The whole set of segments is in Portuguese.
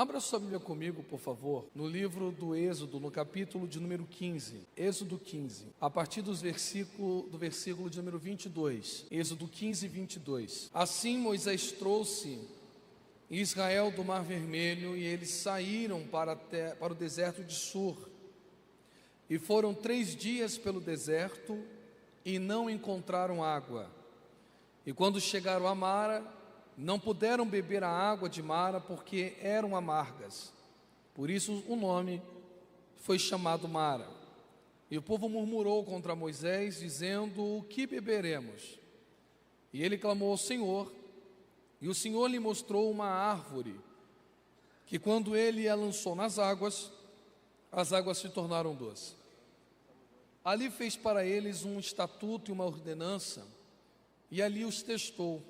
Abra sua Bíblia comigo, por favor, no livro do Êxodo, no capítulo de número 15. Êxodo 15, a partir do versículo de número 22. Êxodo 15, 22. Assim Moisés trouxe Israel do Mar Vermelho, e eles saíram para o deserto de Sur. E foram 3 dias pelo deserto, e não encontraram água. E quando chegaram a Mara, não puderam beber a água de Mara, porque eram amargas. Por isso o nome foi chamado Mara. E o povo murmurou contra Moisés, dizendo: o que beberemos? E ele clamou ao Senhor, e o Senhor lhe mostrou uma árvore, que quando ele a lançou nas águas, as águas se tornaram doces. Ali fez para eles um estatuto e uma ordenança, e ali os testou.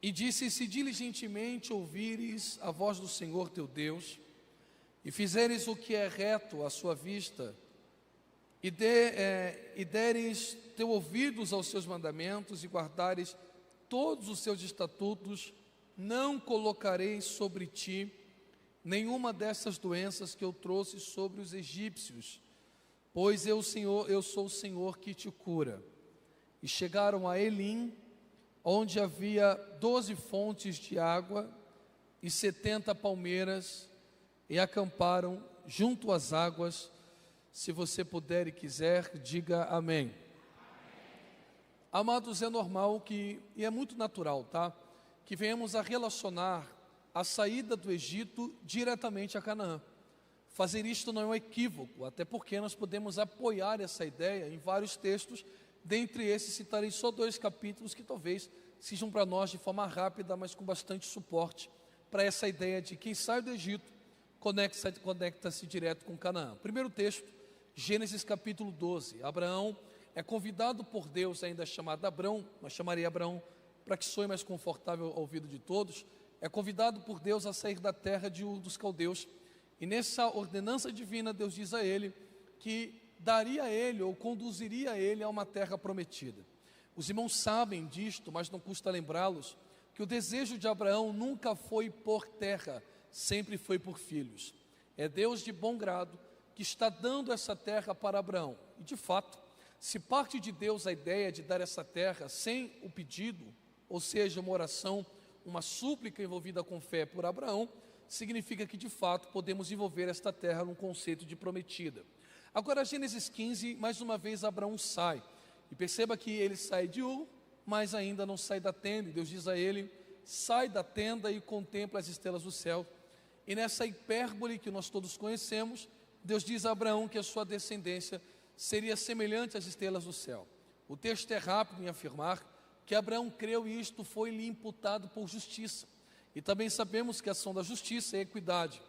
E disse: se diligentemente ouvires a voz do Senhor teu Deus, e fizeres o que é reto à sua vista, e deres teu ouvidos aos seus mandamentos, e guardares todos os seus estatutos, não colocarei sobre ti nenhuma dessas doenças que eu trouxe sobre os egípcios, pois eu sou o Senhor que te cura. E chegaram a Elim, onde havia 12 fontes de água e 70 palmeiras, e acamparam junto às águas. Se você puder e quiser, diga amém. Amados, é normal e é muito natural, que venhamos a relacionar a saída do Egito diretamente a Canaã. Fazer isto não é um equívoco, até porque nós podemos apoiar essa ideia em vários textos. Dentre esses, citarei só 2 capítulos que talvez sejam para nós de forma rápida, mas com bastante suporte, para essa ideia de quem sai do Egito conecta-se direto com Canaã. Primeiro texto, Gênesis capítulo 12. Abraão é convidado por Deus, ainda chamado Abrão, mas chamarei Abraão para que soe mais confortável ao ouvido de todos. É convidado por Deus a sair da terra dos caldeus, e nessa ordenança divina Deus diz a ele que daria a ele, ou conduziria ele a uma terra prometida. Os irmãos sabem disto, mas não custa lembrá-los, que o desejo de Abraão nunca foi por terra, sempre foi por filhos. É Deus de bom grado que está dando essa terra para Abraão. E de fato, se parte de Deus a ideia de dar essa terra sem o pedido, ou seja, uma oração, uma súplica envolvida com fé por Abraão, significa que de fato podemos envolver esta terra num conceito de prometida. Agora, Gênesis 15, mais uma vez Abraão sai, e perceba que ele sai de Ur, mas ainda não sai da tenda, e Deus diz a ele: sai da tenda e contempla as estrelas do céu. E nessa hipérbole que nós todos conhecemos, Deus diz a Abraão que a sua descendência seria semelhante às estrelas do céu. O texto é rápido em afirmar que Abraão creu e isto foi-lhe imputado por justiça. E também sabemos que a ação da justiça é equidade,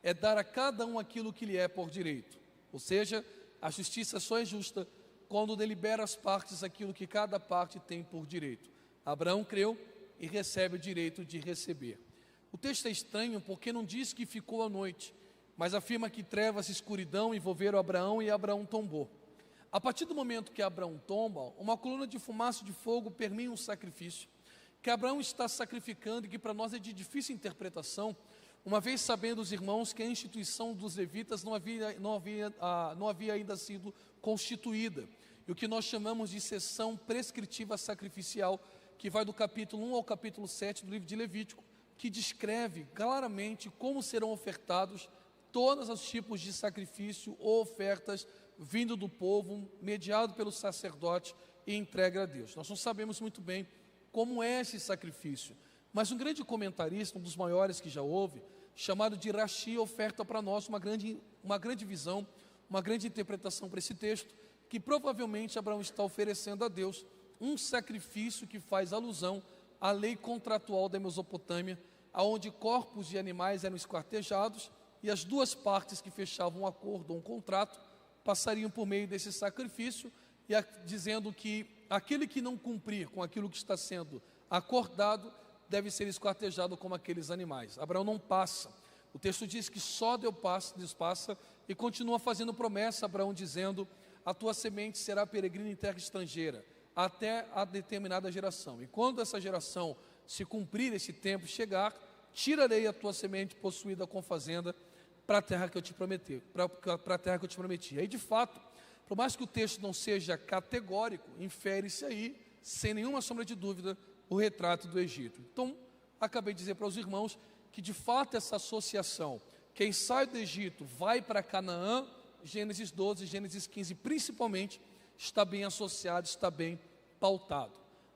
é dar a cada um aquilo que lhe é por direito. Ou seja, a justiça só é justa quando delibera as partes aquilo que cada parte tem por direito. Abraão creu e recebe o direito de receber. O texto é estranho porque não diz que ficou à noite, mas afirma que trevas e escuridão envolveram Abraão e Abraão tombou. A partir do momento que Abraão tomba, uma coluna de fumaça e de fogo permeia um sacrifício que Abraão está sacrificando e que para nós é de difícil interpretação, uma vez sabendo os irmãos que a instituição dos levitas não havia ainda sido constituída, e o que nós chamamos de sessão prescritiva sacrificial, que vai do capítulo 1 ao capítulo 7 do livro de Levítico, que descreve claramente como serão ofertados todos os tipos de sacrifício ou ofertas vindo do povo, mediado pelo sacerdote e entregue a Deus. Nós não sabemos muito bem como é esse sacrifício, mas um grande comentarista, um dos maiores que já houve, chamado de Rashi, oferta para nós uma grande visão, uma grande interpretação para esse texto, que provavelmente Abraão está oferecendo a Deus um sacrifício que faz alusão à lei contratual da Mesopotâmia, aonde corpos de animais eram esquartejados e as duas partes que fechavam um acordo ou um contrato passariam por meio desse sacrifício, dizendo que aquele que não cumprir com aquilo que está sendo acordado deve ser esquartejado como aqueles animais. Abraão não passa. O texto diz que só Deus passa, e continua fazendo promessa, Abraão, dizendo: a tua semente será peregrina em terra estrangeira, até a determinada geração. E quando essa geração se cumprir, esse tempo chegar, tirarei a tua semente possuída com fazenda para a terra que eu te prometi, para a terra que eu te prometi. Aí, de fato, por mais que o texto não seja categórico, infere-se aí, sem nenhuma sombra de dúvida, o retrato do Egito. Então, acabei de dizer para os irmãos que, de fato, essa associação, quem sai do Egito vai para Canaã, Gênesis 12, Gênesis 15, principalmente, está bem associado, está bem pautado.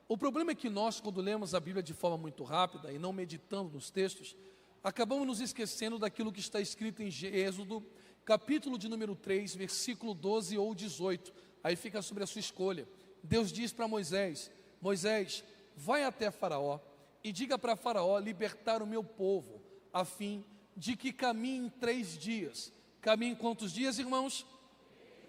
O problema é que nós, quando lemos a Bíblia de forma muito rápida e não meditando nos textos, acabamos nos esquecendo daquilo que está escrito em Êxodo, capítulo de número 3, versículo 12 ou 18. Aí fica sobre a sua escolha. Deus diz para Moisés: Moisés, vai até Faraó e diga para Faraó libertar o meu povo, a fim de que caminhe 3 dias. Caminhe quantos dias, irmãos?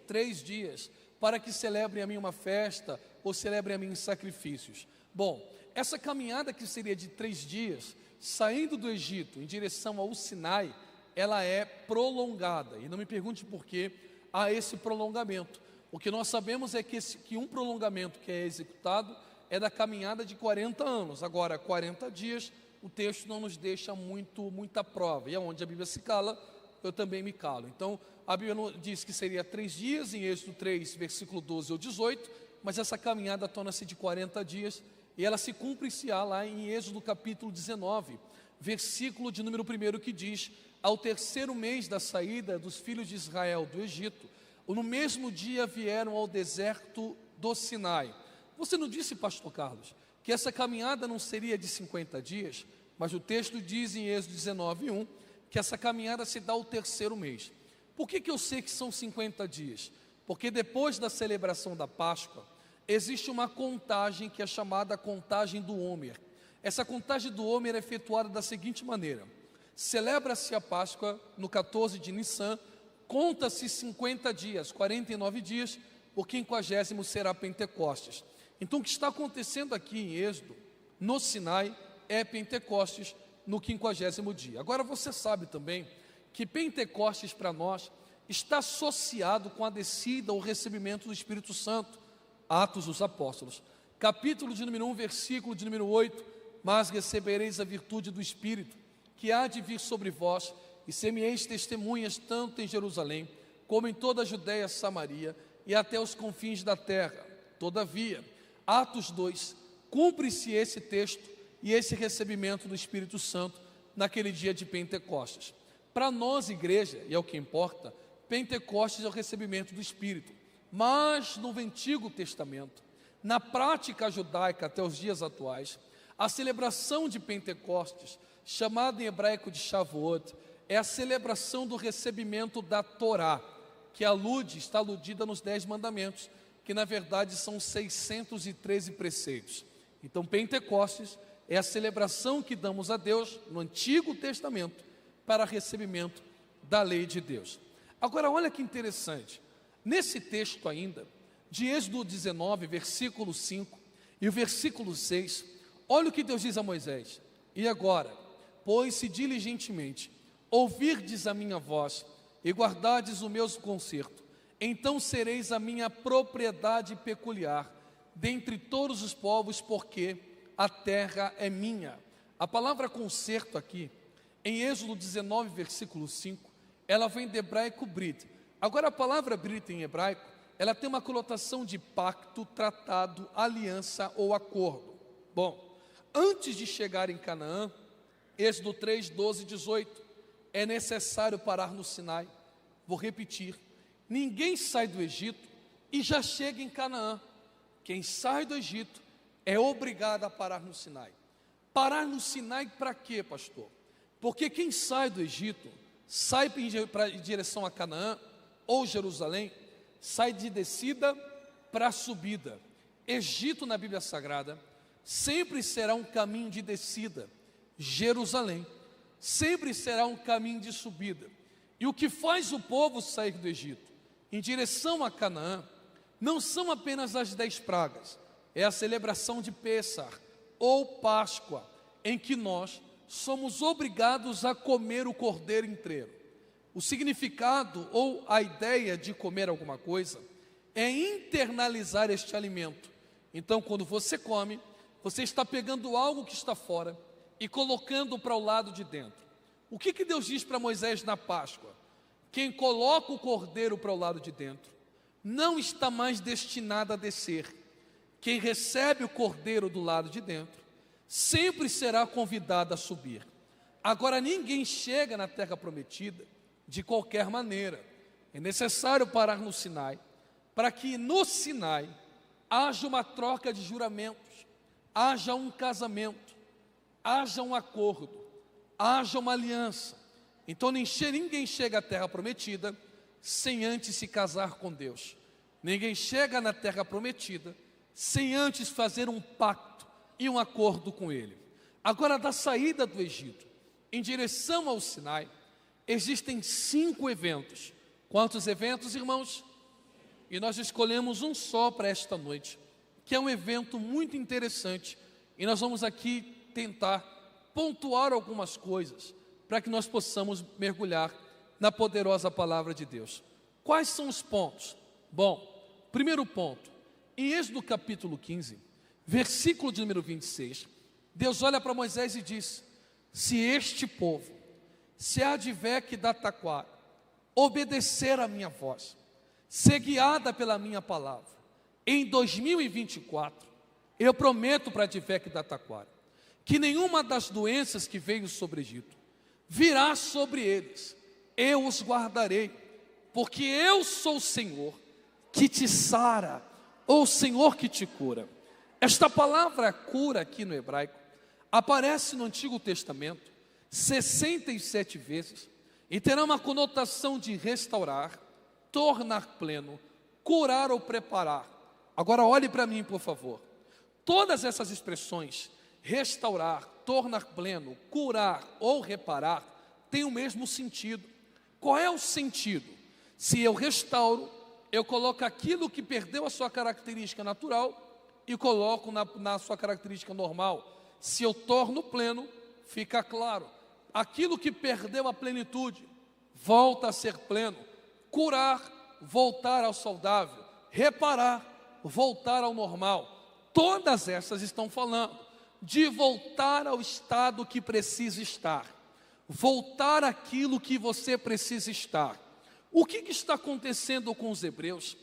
3 dias, para que celebrem a mim uma festa, ou celebrem a mim sacrifícios. Bom, essa caminhada que seria de 3 dias, saindo do Egito em direção ao Sinai, ela é prolongada, e não me pergunte por que há esse prolongamento. O que nós sabemos é que um prolongamento que é executado é da caminhada de 40 anos. Agora, 40 dias, o texto não nos deixa muita prova, e aonde a Bíblia se cala, eu também me calo. Então, a Bíblia diz que seria 3 dias, em Êxodo 3, versículo 12 ou 18, mas essa caminhada torna-se de 40 dias, e ela se cumpre-se-á lá em Êxodo capítulo 19, versículo de número 1, que diz: ao 3º mês da saída dos filhos de Israel do Egito, no mesmo dia vieram ao deserto do Sinai. Você não disse, pastor Carlos, que essa caminhada não seria de 50 dias, mas o texto diz em Êxodo 19, 1, que essa caminhada se dá ao 3º mês. Por que eu sei que são 50 dias? Porque depois da celebração da Páscoa, existe uma contagem que é chamada contagem do Homer. Essa contagem do Homer é efetuada da seguinte maneira: celebra-se a Páscoa no 14 de Nissan, conta-se 50 dias, 49 dias, o 50º será Pentecostes. Então, o que está acontecendo aqui em Êxodo, no Sinai, é Pentecostes no 50º dia. Agora, você sabe também que Pentecostes para nós está associado com a descida ou recebimento do Espírito Santo. Atos dos Apóstolos, capítulo de número 1, versículo de número 8: mas recebereis a virtude do Espírito, que há de vir sobre vós, e semeis testemunhas tanto em Jerusalém, como em toda a Judéia, Samaria, e até os confins da terra. Todavia, Atos 2, cumpre-se esse texto e esse recebimento do Espírito Santo naquele dia de Pentecostes. Para nós, igreja, e é o que importa, Pentecostes é o recebimento do Espírito. Mas no Antigo Testamento, na prática judaica até os dias atuais, a celebração de Pentecostes, chamada em hebraico de Shavuot, é a celebração do recebimento da Torá, que está aludida nos 10 mandamentos, que na verdade são 613 preceitos. Então, Pentecostes é a celebração que damos a Deus no Antigo Testamento para recebimento da lei de Deus. Agora, olha que interessante. Nesse texto ainda, de Êxodo 19, versículo 5 e o versículo 6, olha o que Deus diz a Moisés: e agora, pois se diligentemente ouvirdes a minha voz e guardardes o meu concerto, então sereis a minha propriedade peculiar dentre todos os povos, porque a terra é minha. A palavra concerto aqui, em Êxodo 19, versículo 5, ela vem do hebraico brit. Agora, a palavra brit em hebraico, ela tem uma conotação de pacto, tratado, aliança ou acordo. Bom, antes de chegar em Canaã, Êxodo 3, 12 e 18, é necessário parar no Sinai. Vou repetir: ninguém sai do Egito e já chega em Canaã. Quem sai do Egito é obrigado a parar no Sinai. Parar no Sinai para quê, pastor? Porque quem sai do Egito, sai em direção a Canaã ou Jerusalém, sai de descida para subida. Egito na Bíblia Sagrada sempre será um caminho de descida. Jerusalém sempre será um caminho de subida. E o que faz o povo sair do Egito em direção a Canaã não são apenas as 10 pragas, é a celebração de Pêssar ou Páscoa, em que nós somos obrigados a comer o cordeiro inteiro. O significado ou a ideia de comer alguma coisa é internalizar este alimento. Então, quando você come, você está pegando algo que está fora e colocando para o lado de dentro. O que Deus diz para Moisés na Páscoa? Quem coloca o cordeiro para o lado de dentro não está mais destinado a descer. Quem recebe o cordeiro do lado de dentro sempre será convidado a subir. Agora, ninguém chega na terra prometida de qualquer maneira. É necessário parar no Sinai, para que no Sinai haja uma troca de juramentos, haja um casamento, haja um acordo, haja uma aliança. Então ninguém chega à terra prometida sem antes se casar com Deus. Ninguém chega na terra prometida sem antes fazer um pacto e um acordo com Ele. Agora, da saída do Egito em direção ao Sinai, existem 5 eventos. Quantos eventos, irmãos? E nós escolhemos um só para esta noite, que é um evento muito interessante, e nós vamos aqui tentar pontuar algumas coisas, para que nós possamos mergulhar na poderosa palavra de Deus. Quais são os pontos? Bom, primeiro ponto, em Êxodo capítulo 15, versículo de número 26, Deus olha para Moisés e diz: se este povo, se Advec da Taquara, obedecer a minha voz, ser guiada pela minha palavra, em 2024, eu prometo para Advec da Taquara, que nenhuma das doenças que veio sobre o Egito virá sobre eles, eu os guardarei, porque eu sou o Senhor que te sara, ou o Senhor que te cura. Esta palavra cura aqui no hebraico aparece no Antigo Testamento 67 vezes e terá uma conotação de restaurar, tornar pleno, curar ou preparar. Agora olhe para mim, por favor. Todas essas expressões, restaurar, tornar pleno, curar ou reparar, têm o mesmo sentido. Qual é o sentido? Se eu restauro, eu coloco aquilo que perdeu a sua característica natural e coloco na sua característica normal. Se eu torno pleno, fica claro, aquilo que perdeu a plenitude volta a ser pleno. Curar, voltar ao saudável. Reparar, voltar ao normal. Todas essas estão falando de voltar ao estado que precisa estar, voltar àquilo que você precisa estar. O que está acontecendo com os hebreus?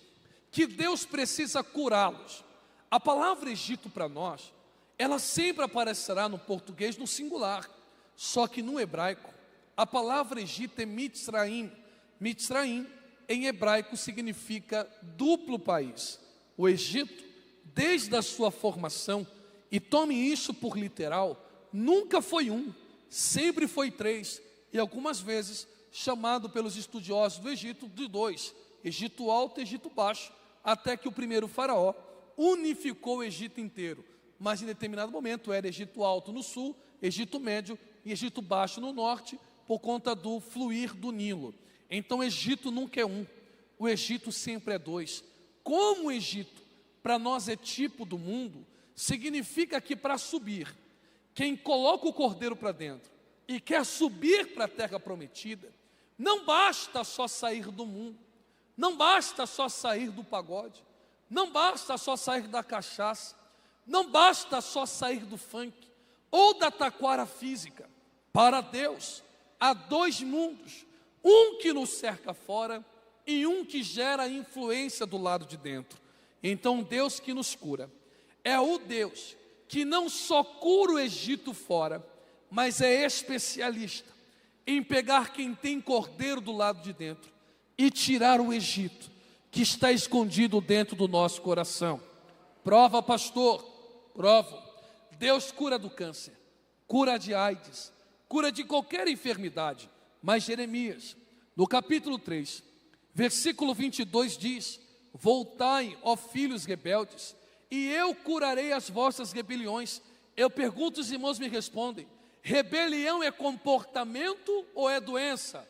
Que Deus precisa curá-los. A palavra Egito para nós, ela sempre aparecerá no português no singular, só que no hebraico, a palavra Egito é Mitzraim. Mitzraim, em hebraico, significa duplo país. O Egito, desde a sua formação, e tome isso por literal, nunca foi um, sempre foi 3, e algumas vezes chamado pelos estudiosos do Egito de 2, Egito Alto e Egito Baixo, até que o primeiro faraó unificou o Egito inteiro, mas em determinado momento era Egito Alto no sul, Egito Médio e Egito Baixo no norte, por conta do fluir do Nilo. Então o Egito nunca é um, o Egito sempre é 2. Como o Egito para nós é tipo do mundo, significa que para subir, quem coloca o cordeiro para dentro e quer subir para a terra prometida, não basta só sair do mundo, não basta só sair do pagode, não basta só sair da cachaça, não basta só sair do funk ou da taquara física. Para Deus há 2 mundos, um que nos cerca fora e um que gera influência do lado de dentro. Então Deus que nos cura é o Deus que não só cura o Egito fora, mas é especialista em pegar quem tem cordeiro do lado de dentro e tirar o Egito que está escondido dentro do nosso coração. Prova, pastor, prova. Deus cura do câncer, cura de AIDS, cura de qualquer enfermidade. Mas Jeremias, no capítulo 3, versículo 22 diz: voltai, ó filhos rebeldes, e eu curarei as vossas rebeliões. Eu pergunto, os irmãos me respondem: rebelião é comportamento ou é doença?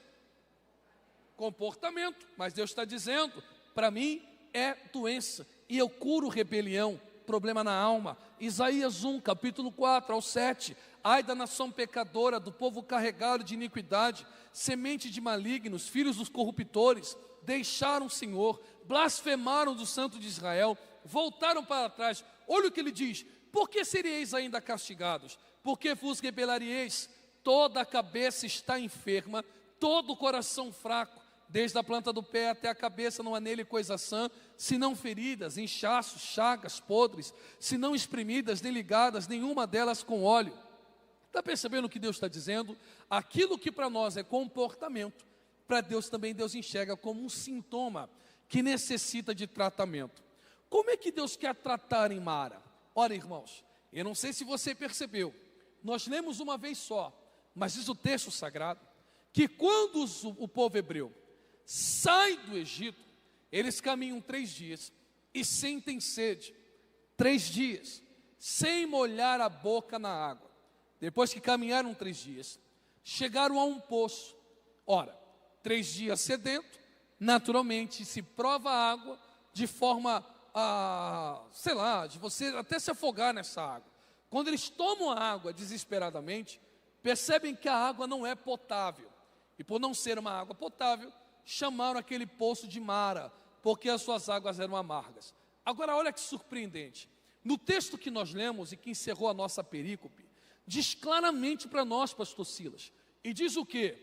Comportamento, mas Deus está dizendo, para mim é doença, e eu curo rebelião, problema na alma. Isaías 1, capítulo 4 ao 7, ai da nação pecadora, do povo carregado de iniquidade, semente de malignos, filhos dos corruptores, deixaram o Senhor, blasfemaram do Santo de Israel, voltaram para trás. Olha o que ele diz: por que seríeis ainda castigados? Por que vos rebelareis? Toda a cabeça está enferma, todo o coração fraco, desde a planta do pé até a cabeça não há nele coisa sã, senão feridas, inchaços, chagas podres, senão espremidas, nem ligadas, nenhuma delas com óleo. Está percebendo o que Deus está dizendo? Aquilo que para nós é comportamento, para Deus também Deus enxerga como um sintoma que necessita de tratamento. Como é que Deus quer tratar em Mara? Ora, irmãos, eu não sei se você percebeu, nós lemos uma vez só, mas diz o texto sagrado, que quando o povo hebreu sai do Egito, eles caminham 3 dias e sentem sede, 3 dias, sem molhar a boca na água. Depois que caminharam 3 dias, chegaram a um poço. Ora, 3 dias sedento, naturalmente se prova a água de forma de você até se afogar nessa água. Quando eles tomam a água desesperadamente, percebem que a água não é potável. E por não ser uma água potável, chamaram aquele poço de Mara, porque as suas águas eram amargas. Agora olha que surpreendente. No texto que nós lemos e que encerrou a nossa perícope, diz claramente para nós, pastor Silas, e diz o quê?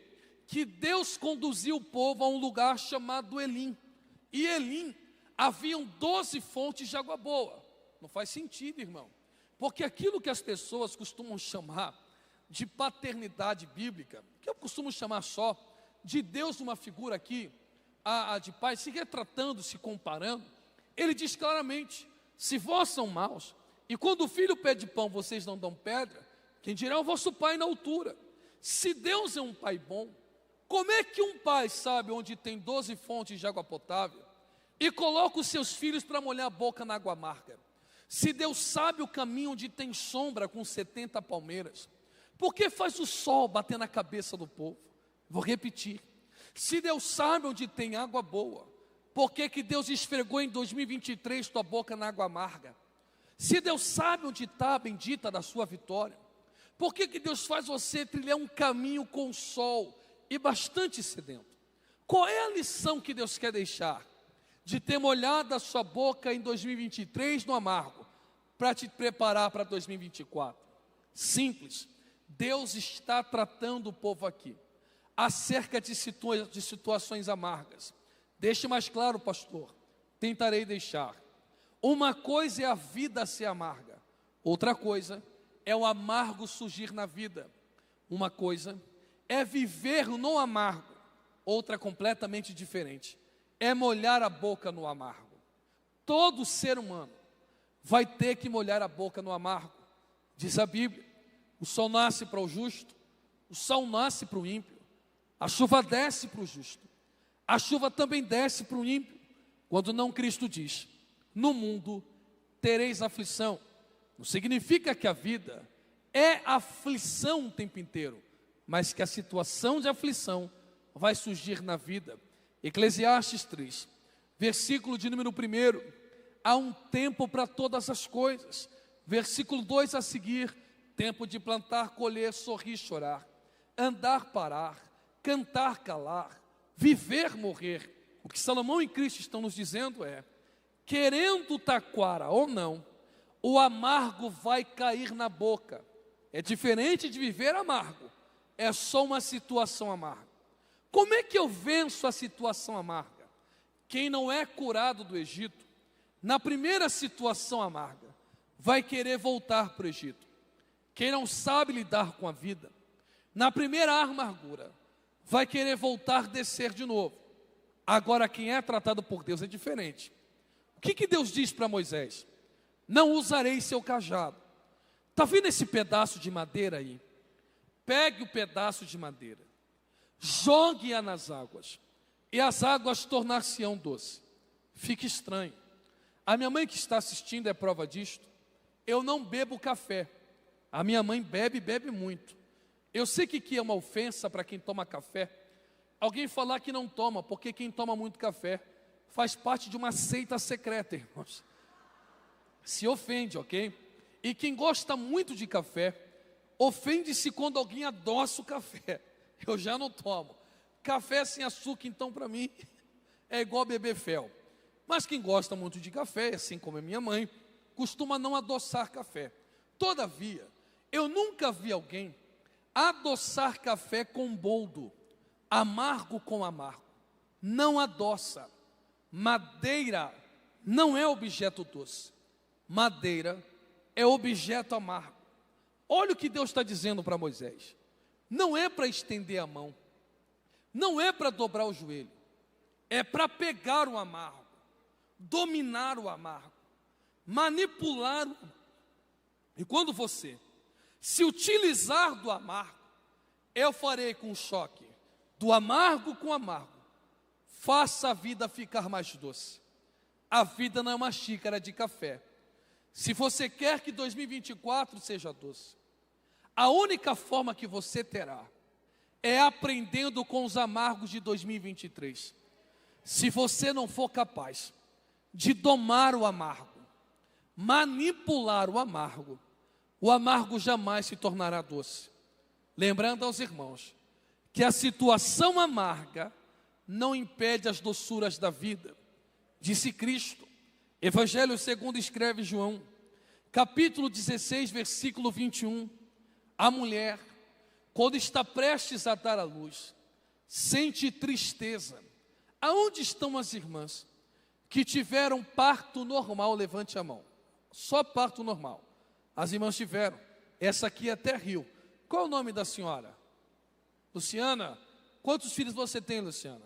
Que Deus conduziu o povo a um lugar chamado Elim. E Elim haviam 12 fontes de água boa. Não faz sentido, irmão. Porque aquilo que as pessoas costumam chamar de paternidade bíblica, que eu costumo chamar só de Deus uma figura aqui, de pai, se retratando, se comparando, ele diz claramente, se vós são maus, e quando o filho pede pão, vocês não dão pedra, quem dirá o vosso pai na altura? Se Deus é um pai bom, como é que um pai sabe onde tem 12 fontes de água potável e coloca os seus filhos para molhar a boca na água amarga? Se Deus sabe o caminho onde tem sombra com 70 palmeiras, por que faz o sol bater na cabeça do povo? Vou repetir. Se Deus sabe onde tem água boa, por que que Deus esfregou em 2023 tua boca na água amarga? Se Deus sabe onde está a bendita da sua vitória, por que que Deus faz você trilhar um caminho com sol e bastante sedento? Qual é a lição que Deus quer deixar? De ter molhado a sua boca em 2023 no amargo, para te preparar para 2024. Simples. Deus está tratando o povo aqui acerca de situações amargas. Deixe mais claro, pastor, tentarei deixar. Uma coisa é a vida ser amarga, outra coisa é o amargo surgir na vida. Uma coisa é viver no amargo, outra completamente diferente, é molhar a boca no amargo. Todo ser humano vai ter que molhar a boca no amargo. Diz a Bíblia, o sol nasce para o justo, o sol nasce para o ímpio, a chuva desce para o justo, a chuva também desce para o ímpio, quando não Cristo diz, no mundo tereis aflição. Não significa que a vida é aflição o tempo inteiro, mas que a situação de aflição vai surgir na vida. Eclesiastes 3, versículo de número 1, há um tempo para todas as coisas. Versículo 2 a seguir, tempo de plantar, colher, sorrir, chorar, andar, parar, cantar, calar, viver, morrer. O que Salomão e Cristo estão nos dizendo é, querendo taquara ou não, o amargo vai cair na boca. É diferente de viver amargo, é só uma situação amarga. Como é que eu venço a situação amarga? Quem não é curado do Egito, na primeira situação amarga, vai querer voltar para o Egito. Quem não sabe lidar com a vida, na primeira amargura, vai querer voltar, descer de novo. Agora quem é tratado por Deus é diferente. O que Deus diz para Moisés? Não usarei seu cajado. Está vendo esse pedaço de madeira aí? Pegue o pedaço de madeira, jogue-a nas águas, e as águas tornar-se-ão doce. Fica estranho. A minha mãe que está assistindo é prova disto. Eu não bebo café. A minha mãe bebe muito. Eu sei que é uma ofensa para quem toma café alguém falar que não toma, porque quem toma muito café faz parte de uma seita secreta, irmãos. Se ofende, ok? E quem gosta muito de café, ofende-se quando alguém adoça o café. Eu já não tomo. Café sem açúcar, então, para mim, é igual beber fel. Mas quem gosta muito de café, assim como a minha mãe, costuma não adoçar café. Todavia, Eu nunca vi alguém adoçar café com boldo, amargo com amargo. Não adoça. Madeira não é objeto doce. Madeira é objeto amargo. Olha o que Deus está dizendo para Moisés. Não é para estender a mão. Não é para dobrar o joelho. É para pegar o amargo, dominar o amargo, manipular o amargo. E quando você se utilizar do amargo, eu farei com choque, do amargo com amargo, faça a vida ficar mais doce. A vida não é uma xícara de café. Se você quer que 2024 seja doce, a única forma que você terá é aprendendo com os amargos de 2023. Se você não for capaz de domar o amargo, manipular o amargo jamais se tornará doce. Lembrando aos irmãos que a situação amarga não impede as doçuras da vida. Disse Cristo, Evangelho segundo escreve João, capítulo 16, versículo 21, a mulher, quando está prestes a dar à luz, sente tristeza. Aonde estão as irmãs que tiveram parto normal? Levante a mão. Só parto normal. As irmãs tiveram. Essa aqui até riu. Qual é o nome da senhora? Luciana. Quantos filhos você tem, Luciana?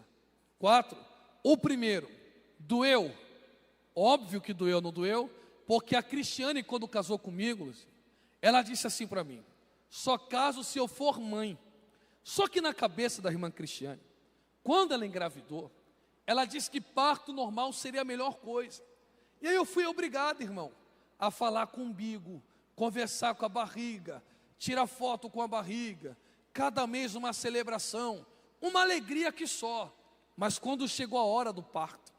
4. O primeiro, doeu. Óbvio que doeu, não doeu? Porque a Cristiane, quando casou comigo, ela disse assim para mim: só caso se eu for mãe. Só que na cabeça da irmã Cristiane, quando ela engravidou, ela disse que parto normal seria a melhor coisa. E aí eu fui obrigado, irmão, a falar com o umbigo, conversar com a barriga, tirar foto com a barriga, cada mês uma celebração, uma alegria que só. Mas quando chegou a hora do parto,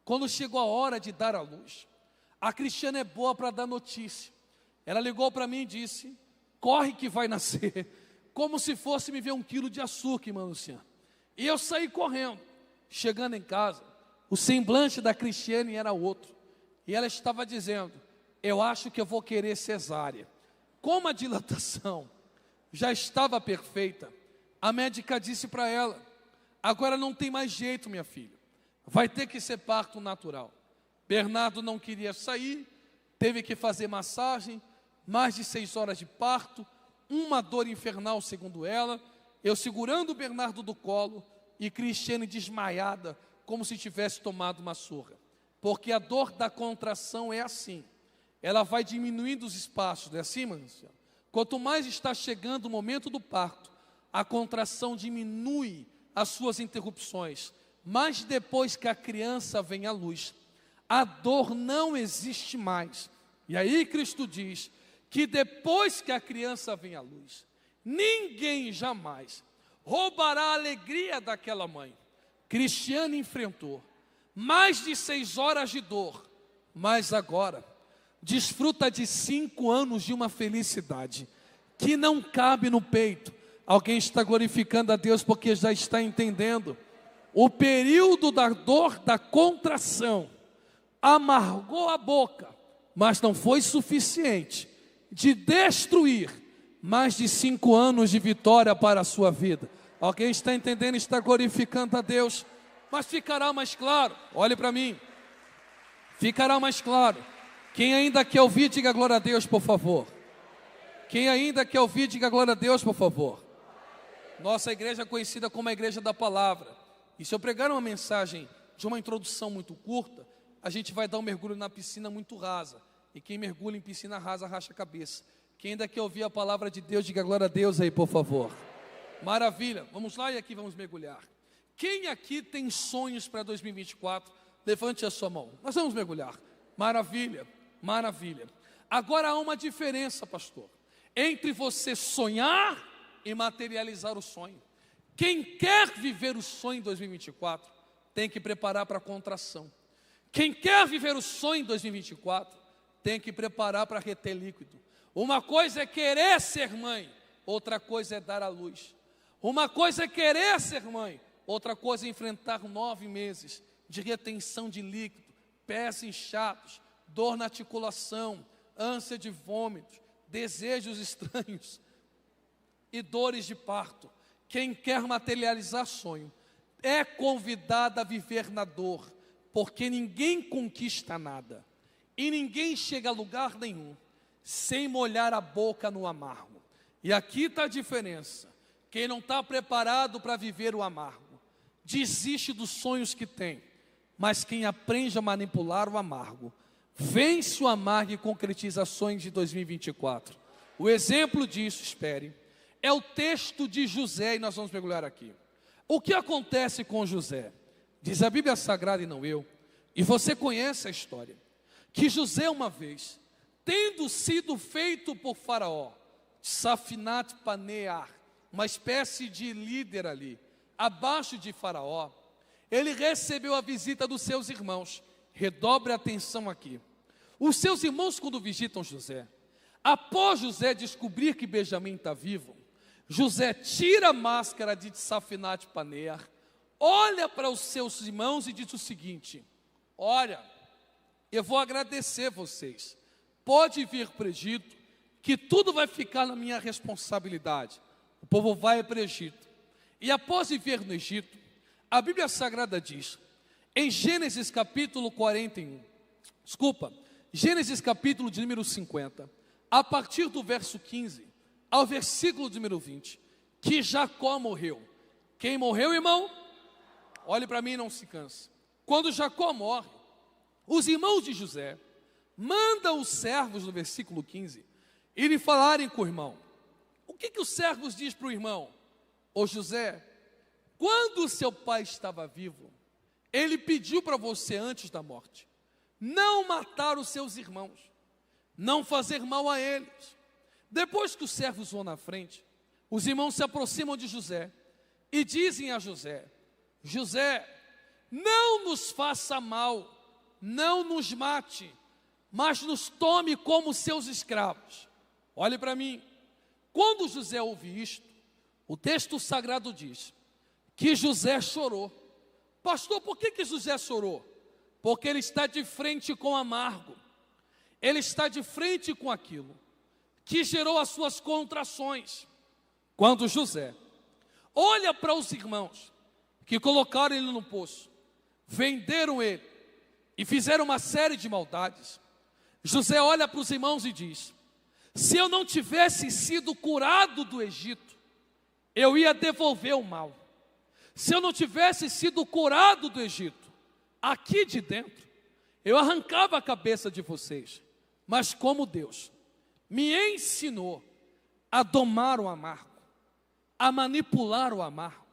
quando chegou a hora de dar à luz, a Cristiane é boa para dar notícia. Ela ligou para mim e disse: corre que vai nascer. Como se fosse me ver 1 quilo de açúcar, irmã Luciana. E eu saí correndo. Chegando em casa, o semblante da Cristiane era outro. E ela estava dizendo: eu acho que eu vou querer cesárea. Como a dilatação já estava perfeita, a médica disse para ela: agora não tem mais jeito, minha filha. Vai ter que ser parto natural. Bernardo não queria sair, teve que fazer massagem, mais de 6 horas de parto, uma dor infernal segundo ela, eu segurando o Bernardo do colo e Cristiane desmaiada, como se tivesse tomado uma surra. Porque a dor da contração é assim, ela vai diminuindo os espaços, não é assim, mano? Quanto mais está chegando o momento do parto, a contração diminui as suas interrupções, mas depois que a criança vem à luz, a dor não existe mais. E aí Cristo diz que depois que a criança vem à luz, ninguém jamais roubará a alegria daquela mãe. Cristiane enfrentou mais de 6 horas de dor, mas agora desfruta de 5 anos de uma felicidade que não cabe no peito. Alguém está glorificando a Deus porque já está entendendo. O período da dor, da contração, amargou a boca, mas não foi suficiente de destruir mais de 5 anos de vitória para a sua vida. Alguém está entendendo, está glorificando a Deus, mas ficará mais claro, olhe para mim, ficará mais claro. Quem ainda quer ouvir, diga glória a Deus, por favor. Quem ainda quer ouvir, diga glória a Deus, por favor. Nossa igreja é conhecida como a igreja da palavra. E se eu pregar uma mensagem de uma introdução muito curta, a gente vai dar um mergulho na piscina muito rasa. E quem mergulha em piscina rasa, racha a cabeça. Quem ainda quer ouvir a palavra de Deus, diga glória a Deus aí, por favor. Maravilha, vamos lá e aqui vamos mergulhar. Quem aqui tem sonhos para 2024? Levante a sua mão, nós vamos mergulhar. Maravilha, maravilha. Agora há uma diferença, pastor, entre você sonhar e materializar o sonho. Quem quer viver o sonho em 2024, tem que preparar para a contração. Quem quer viver o sonho em 2024, tem que preparar para reter líquido. Uma coisa é querer ser mãe, outra coisa é dar à luz. Uma coisa é querer ser mãe, outra coisa é enfrentar 9 meses de retenção de líquido, pés inchados, dor na articulação, ânsia de vômitos, desejos estranhos e dores de parto. Quem quer materializar sonho é convidado a viver na dor, porque ninguém conquista nada e ninguém chega a lugar nenhum sem molhar a boca no amargo. E aqui está a diferença. Quem não está preparado para viver o amargo, desiste dos sonhos que tem. Mas quem aprende a manipular o amargo, vence o amargo e concretiza sonhos de 2024. O exemplo disso, espere, é o texto de José, e nós vamos mergulhar aqui. O que acontece com José? Diz a Bíblia Sagrada e não eu, e você conhece a história, que José uma vez, tendo sido feito por Faraó, Safinat Panear, uma espécie de líder ali, abaixo de Faraó, ele recebeu a visita dos seus irmãos. Redobre a atenção aqui. Os seus irmãos, quando visitam José, após José descobrir que Benjamim está vivo, José tira a máscara de Safinat Panear, olha para os seus irmãos e diz o seguinte: olha, eu vou agradecer vocês, pode vir para o Egito, que tudo vai ficar na minha responsabilidade. O povo vai para o Egito, e após viver no Egito, a Bíblia Sagrada diz, em Gênesis capítulo 41, Gênesis capítulo de número 50, a partir do verso 15 ao versículo de número 20, que Jacó morreu. Quem morreu, irmão? Olhe para mim e não se canse. Quando Jacó morre, os irmãos de José mandam os servos, no versículo 15, irem falarem com o irmão. O que os servos dizem para o irmão? Ô José, quando seu pai estava vivo, ele pediu para você antes da morte, não matar os seus irmãos, não fazer mal a eles. Depois que os servos vão na frente, os irmãos se aproximam de José e dizem a José: José, não nos faça mal, não nos mate, mas nos tome como seus escravos. Olhe para mim. Quando José ouve isto, o texto sagrado diz que José chorou. Pastor, por que José chorou? Porque ele está de frente com o amargo, ele está de frente com aquilo que gerou as suas contrações. Quando José olha para os irmãos que colocaram ele no poço, venderam ele e fizeram uma série de maldades, José olha para os irmãos e diz: se eu não tivesse sido curado do Egito, eu ia devolver o mal. Se eu não tivesse sido curado do Egito, aqui de dentro, eu arrancava a cabeça de vocês. Mas como Deus me ensinou a domar o amargo, a manipular o amargo,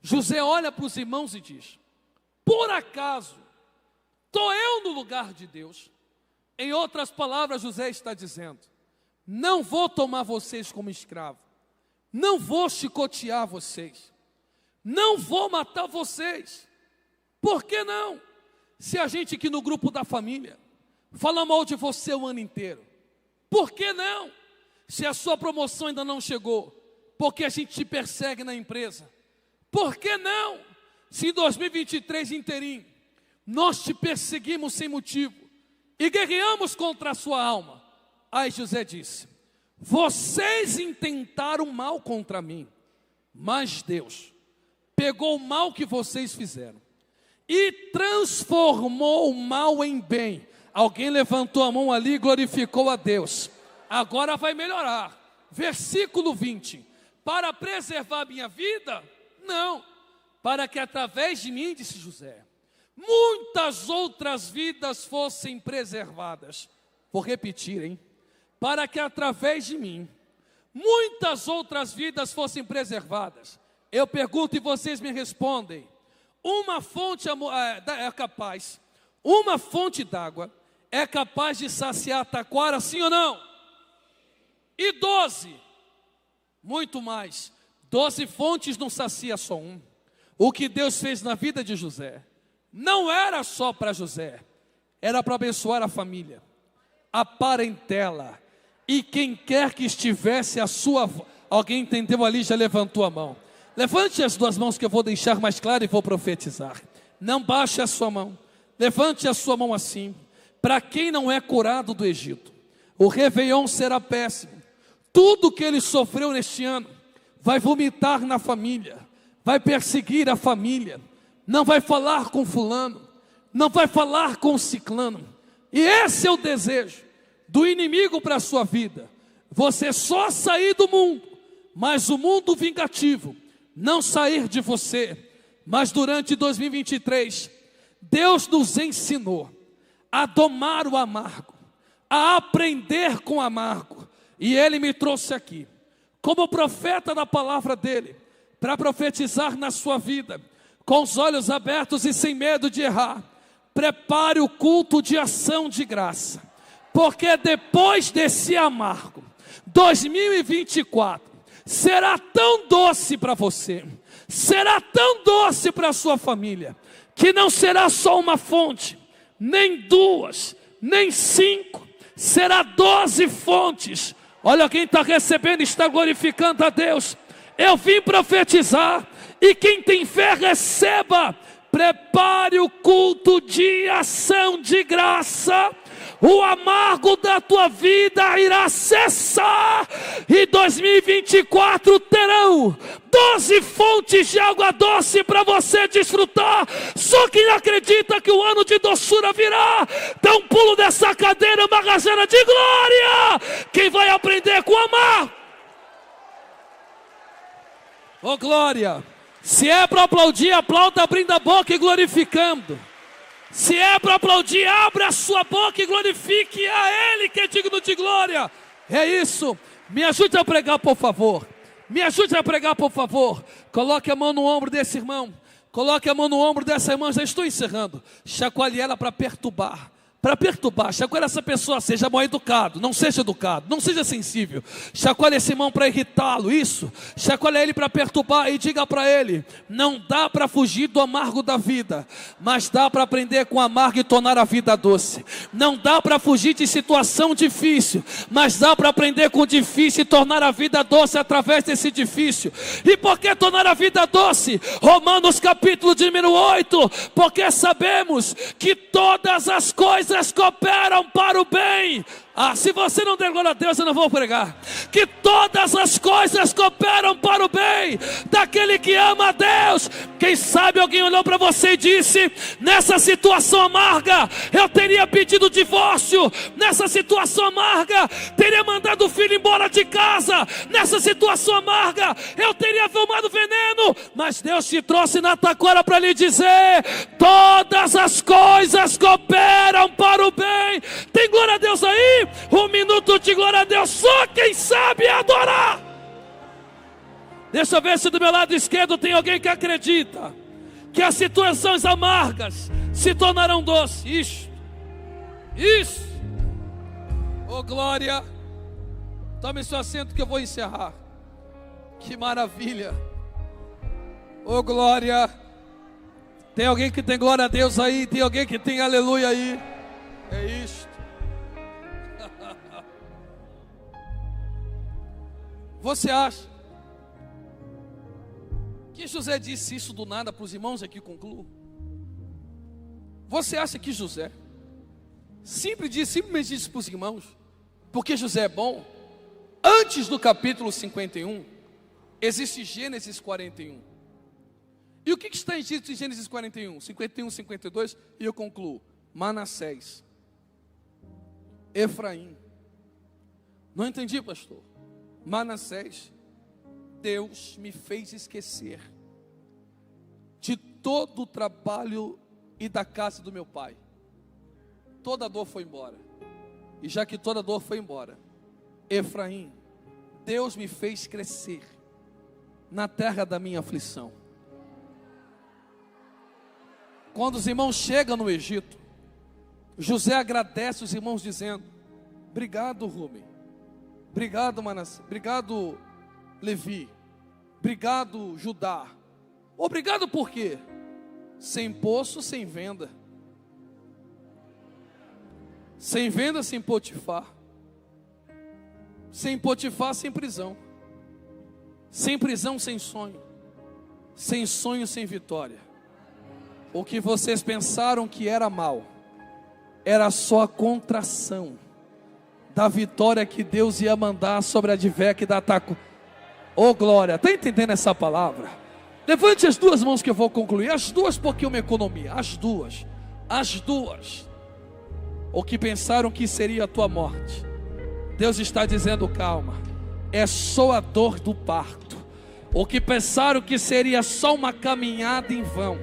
José olha para os irmãos e diz: por acaso estou eu no lugar de Deus? Em outras palavras, José está dizendo: não vou tomar vocês como escravo, não vou chicotear vocês, não vou matar vocês. Por que não? Se a gente aqui no grupo da família fala mal de você o ano inteiro, por que não? Se a sua promoção ainda não chegou, porque a gente te persegue na empresa, por que não? Se em 2023 inteirinho nós te perseguimos sem motivo e guerreamos contra a sua alma. Aí José disse: vocês intentaram mal contra mim, mas Deus pegou o mal que vocês fizeram e transformou o mal em bem. Alguém levantou a mão ali e glorificou a Deus. Agora vai melhorar. Versículo 20: para preservar a minha vida? Não, para que através de mim, disse José, muitas outras vidas fossem preservadas. Vou repetir, hein? Para que através de mim, muitas outras vidas fossem preservadas. Eu pergunto e vocês me respondem: uma fonte é capaz, uma fonte d'água é capaz de saciar a taquara, sim ou não? E 12, muito mais, 12 fontes não sacia só um. O que Deus fez na vida de José não era só para José, era para abençoar a família, a parentela, e quem quer que estivesse a sua... Alguém entendeu ali, já levantou a mão. Levante as duas mãos que eu vou deixar mais claro e vou profetizar. Não baixe a sua mão, levante a sua mão assim. Para quem não é curado do Egito, O Réveillon será péssimo. Tudo que ele sofreu neste ano vai vomitar na família, vai perseguir a família, não vai falar com fulano, não vai falar com ciclano. E esse é o desejo do inimigo para a sua vida. Você só sair do mundo, mas o mundo vingativo não sair de você. Mas durante 2023, Deus nos ensinou a domar o amargo, a aprender com o amargo. E Ele me trouxe aqui, como profeta da palavra dEle, para profetizar na sua vida, com os olhos abertos e sem medo de errar. Prepare o culto de ação de graça, porque depois desse amargo, 2024 será tão doce para você, será tão doce para a sua família, que não será só uma fonte, nem duas, nem 5, será 12 fontes. Olha, quem está recebendo está glorificando a Deus. Eu vim profetizar, e quem tem fé receba. Prepare o culto de ação de graça. O amargo da tua vida irá cessar, e 2024 terão 12 fontes de água doce para você desfrutar. Só quem acredita que o ano de doçura virá, dá um pulo dessa cadeira, uma rajada de glória. Quem vai aprender com o amargo? Oh glória! Se é para aplaudir, aplauda abrindo a boca e glorificando. Se é para aplaudir, abra a sua boca e glorifique a Ele que é digno de glória. É isso. Me ajude a pregar, por favor. Me ajude a pregar, por favor. Coloque a mão no ombro desse irmão. Coloque a mão no ombro dessa irmã. Já estou encerrando. Chacoalhe ela para perturbar. Para perturbar, chacoalhe essa pessoa, seja mal educado, não seja sensível. Chacoalhe esse irmão para irritá-lo, isso. Chacoalhe ele para perturbar e diga para ele: não dá para fugir do amargo da vida, mas dá para aprender com o amargo e tornar a vida doce. Não dá para fugir de situação difícil, mas dá para aprender com o difícil e tornar a vida doce através desse difícil. E por que tornar a vida doce? Romanos capítulo de número 8, porque sabemos que todas as coisas cooperam para o bem. Se você não der glória a Deus, eu não vou pregar. Que todas as coisas cooperam para o bem daquele que ama a Deus. Quem sabe alguém olhou para você e disse: nessa situação amarga eu teria pedido divórcio, nessa situação amarga teria mandado o filho embora de casa, nessa situação amarga eu teria tomado veneno. Mas Deus te trouxe na taquara para lhe dizer: todas as coisas cooperam para o bem. Tem glória a Deus aí? Um minuto de glória a Deus, só quem sabe adorar. Deixa eu ver se do meu lado esquerdo tem alguém que acredita que as situações amargas se tornarão doces. Isso. Oh glória. Tome seu assento que eu vou encerrar. Que maravilha. Oh glória. Tem alguém que tem glória a Deus aí? Tem alguém que tem aleluia aí? É isto. Você acha que José disse isso do nada para os irmãos aqui? Concluo. Você acha que José simplesmente disse para os irmãos, porque José é bom? Antes do capítulo 51, existe Gênesis 41. E o que está escrito em Gênesis 41? 51, 52, e eu concluo. Manassés, Efraim. Não entendi, pastor. Manassés, Deus me fez esquecer de todo o trabalho e da casa do meu pai. Toda a dor foi embora. E já que toda a dor foi embora, Efraim, Deus me fez crescer na terra da minha aflição. Quando os irmãos chegam no Egito, José agradece os irmãos dizendo: obrigado, Rubem. Obrigado, Manassés. Obrigado, Levi. Obrigado, Judá. Obrigado por quê? Sem poço, sem venda. Sem venda, sem Potifar. Sem Potifar, sem prisão. Sem prisão, sem sonho. Sem sonho, sem vitória. O que vocês pensaram que era mal, era só a contração da vitória que Deus ia mandar sobre a Advec da Taquara. Oh glória, está entendendo essa palavra? Levante as duas mãos que eu vou concluir. As duas, porque uma economia. As duas. O que pensaram que seria a tua morte, Deus está dizendo: calma, é só a dor do parto. O que pensaram que seria só uma caminhada em vão,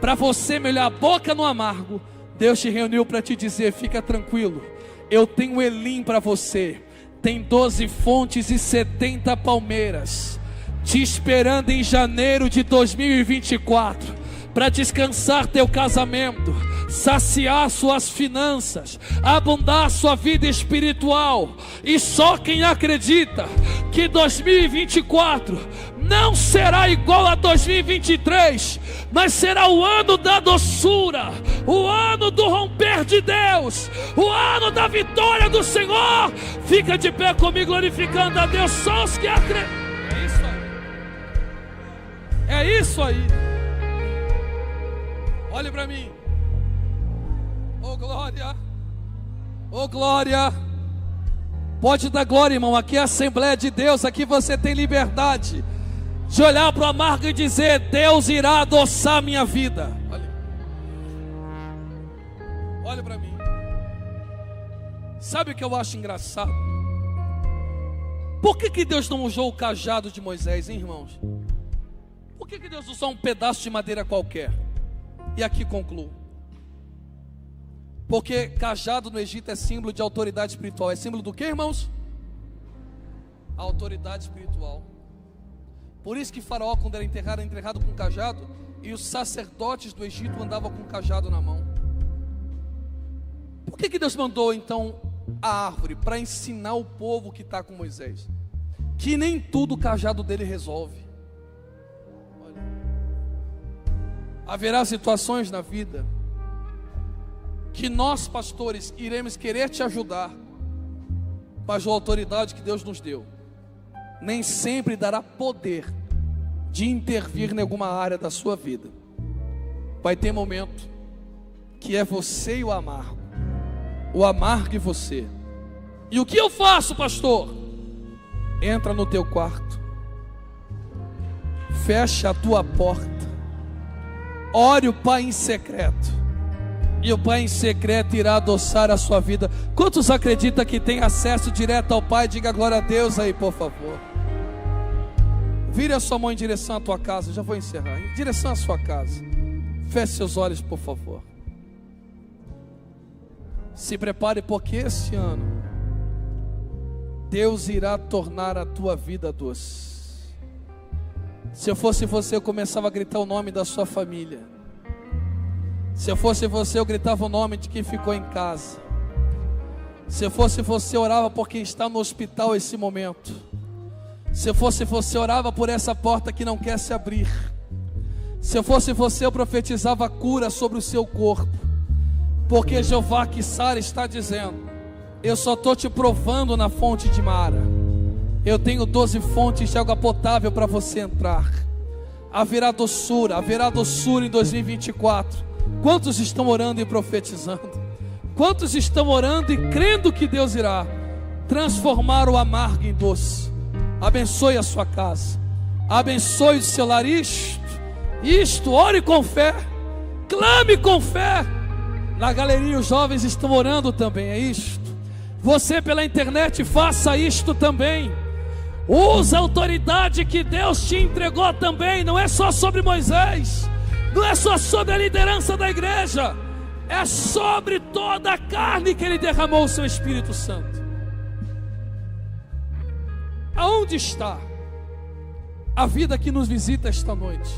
para você melhorar a boca no amargo, Deus te reuniu para te dizer: fica tranquilo, eu tenho Elim para você. Tem 12 fontes e 70 palmeiras te esperando em janeiro de 2024 para descansar teu casamento, saciar suas finanças, abundar sua vida espiritual. E só quem acredita que 2024 não será igual a 2023, mas será o ano da doçura, o ano do romper de Deus, o ano da vitória do Senhor. Fica de pé comigo glorificando a Deus. Só os que acreditam. É isso aí. Olhe para mim. Oh glória. Oh glória. Pode dar glória, irmão. Aqui é a Assembleia de Deus. Aqui você tem liberdade de olhar para o amargo e dizer: Deus irá adoçar minha vida. Olha para mim. Sabe o que eu acho engraçado? Por que Deus não usou o cajado de Moisés, hein, irmãos? Por que Deus usou um pedaço de madeira qualquer? E aqui concluo. Porque cajado no Egito é símbolo de autoridade espiritual. É símbolo do que, irmãos? A autoridade espiritual. Por isso que Faraó, quando era enterrado com cajado, e os sacerdotes do Egito andavam com cajado na mão. Por que Deus mandou então a árvore? Para ensinar o povo que está com Moisés que nem tudo o cajado dele resolve. Olha, haverá situações na vida que nós, pastores, iremos querer te ajudar, mas a autoridade que Deus nos deu nem sempre dará poder de intervir em alguma área da sua vida. Vai ter momento que é você e o amargo e você. E o que eu faço, pastor? Entra no teu quarto, fecha a tua porta, ore o Pai em secreto, e o Pai em secreto irá adoçar a sua vida. Quantos acreditam que tem acesso direto ao Pai? Diga glória a Deus aí, por favor. Vire a sua mão em direção à tua casa. Já vou encerrar. Em direção à sua casa. Feche seus olhos, por favor. Se prepare, porque esse ano Deus irá tornar a tua vida doce. Se eu fosse você, eu começava a gritar o nome da sua família. Se eu fosse você, eu gritava o nome de quem ficou em casa. Se eu fosse você, eu orava por quem está no hospital esse momento. Se eu fosse você, eu orava por essa porta que não quer se abrir. Se eu fosse você, eu profetizava a cura sobre o seu corpo. Porque Jeová que Sara está dizendo: eu só estou te provando na fonte de Mara. Eu tenho 12 fontes de água potável para você entrar. Haverá doçura em 2024. Quantos estão orando e profetizando? Quantos estão orando e crendo que Deus irá transformar o amargo em doce? Abençoe a sua casa, abençoe o seu lar. Isto, ore com fé, clame com fé. Na galeria os jovens estão orando também, é isto. Você pela internet faça isto também. Usa a autoridade que Deus te entregou também. Não é só sobre Moisés, não é só sobre a liderança da igreja, é sobre toda a carne que Ele derramou o seu Espírito Santo. Aonde está a vida que nos visita esta noite,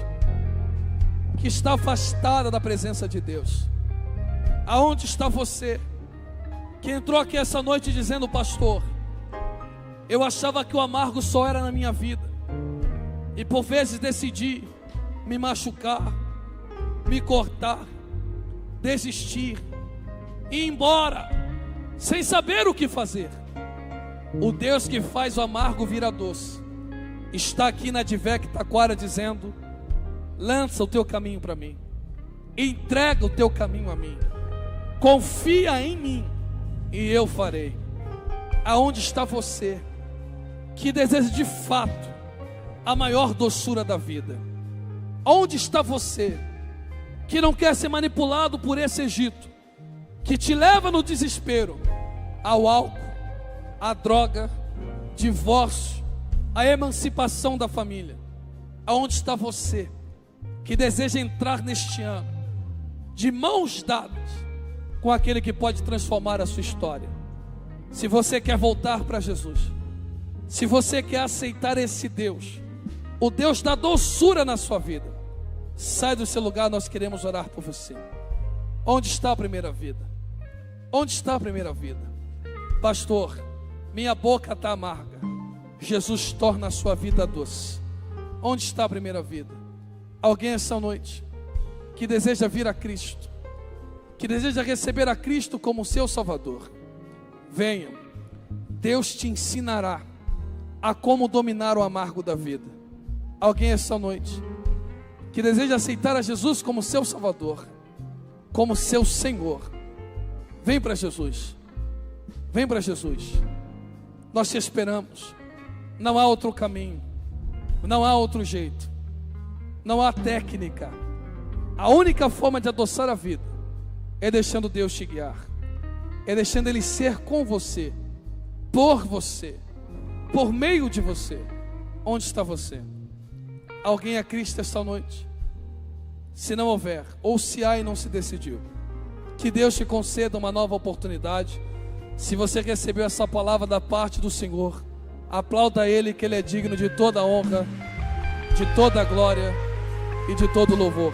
que está afastada da presença de Deus? Aonde está você que entrou aqui essa noite dizendo: pastor, eu achava que o amargo só era na minha vida, e por vezes decidi me machucar, me cortar, desistir, ir embora, sem saber o que fazer. O Deus que faz o amargo virar doce está aqui na Advec Taquara dizendo: lança o teu caminho para mim, entrega o teu caminho a mim, confia em mim e eu farei. Aonde está você que deseja de fato a maior doçura da vida? Onde está você que não quer ser manipulado por esse Egito, que te leva no desespero, ao álcool, à droga, divórcio, à emancipação da família? Aonde está você que deseja entrar neste ano de mãos dadas com aquele que pode transformar a sua história? Se você quer voltar para Jesus, se você quer aceitar esse Deus, o Deus da doçura na sua vida, sai do seu lugar, nós queremos orar por você. Onde está a primeira vida? Onde está a primeira vida? Pastor, minha boca está amarga. Jesus torna a sua vida doce. Onde está a primeira vida? Alguém essa noite que deseja vir a Cristo, que deseja receber a Cristo como seu Salvador, venha. Deus te ensinará a como dominar o amargo da vida. Alguém essa noite que deseja aceitar a Jesus como seu Salvador, como seu Senhor, vem para Jesus. Vem para Jesus. Nós te esperamos. Não há outro caminho, não há outro jeito, não há técnica. A única forma de adoçar a vida é deixando Deus te guiar, é deixando Ele ser com você, por meio de você. Onde está você? Alguém é Cristo esta noite? Se não houver, ou se há e não se decidiu, que Deus te conceda uma nova oportunidade. Se você recebeu essa palavra da parte do Senhor, aplauda Ele, que Ele é digno de toda a honra, de toda a glória e de todo o louvor.